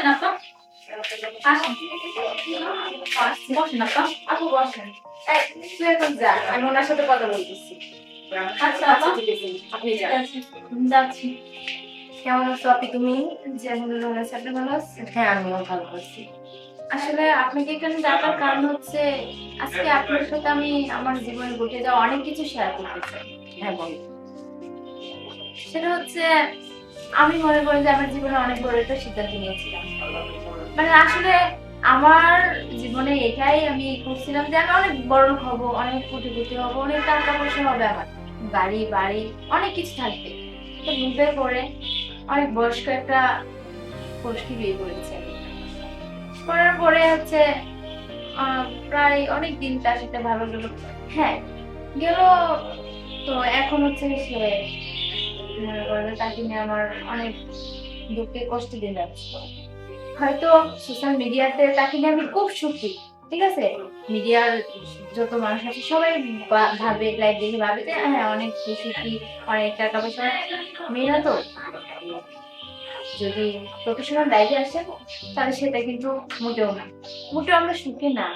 বসেন আপা, আসেন। বসেন আপা, আপু বসেন। এই, তুই এখন যা, আমি ওনার সাথে কথা বলতেছি। আচ্ছা আপা, ঠিক আছে, আপনি ঠিক যান। আছে, যাচ্ছি। কেমন আছো আপনি? তুমি? যে আলহামদুলিল্লাহ ভালো আছি। আপনি ভালো আছেন? হ্যাঁ, আমিও ভালো আছি। আসলে আপনাকে এখানে ডাকার কারণ হচ্ছে আজকে আপনার সাথে আমি আমার জীবনে ঘটে যাওয়া অনেক কিছু শেয়ার করতে চাই। হ্যাঁ, বল। সেটা হচ্ছে আমি মনে করি যে আমার জীবনে অনেক বড় একটা সিদ্ধান্ত নিয়েছিলাম। মানে আসলে আমার জীবনে এটাই আমি করছিলাম যে আমি অনেক বড়লোক হব, অনেক কোটিপতি হব, অনেক টাকা পয়সা হবে আমার। গাড়ি, বাড়ি, অনেক কিছু থাকবে। তো বিয়ের পরে অনেক বয়স্ক একটা পুরুষকে বিয়ে করেছে। করার পরে হচ্ছে প্রায় অনেক দিন তার সাথে ভালো গেল। হ্যাঁ, গেল। তো এখন হচ্ছে সে মনে করে যে তাকে নিয়ে আমার অনেক দুঃখে কষ্টে দিন যাচ্ছে। হয়তো সোশ্যাল মিডিয়াতে তাকে নিয়ে আমি খুব সুখী, ঠিক আছে। মিডিয়ার যত মানুষ আছে সবাই ভাবে, লাইভ দেখে ভাবে যে হ্যাঁ অনেক সুখী, অনেক টাকা পয়সা। মেয়েরা তো যদি প্রফেশনাল লাইফে আসে তাহলে সেটা কিন্তু মোটেও না, মোটেও আমরা সুখে না।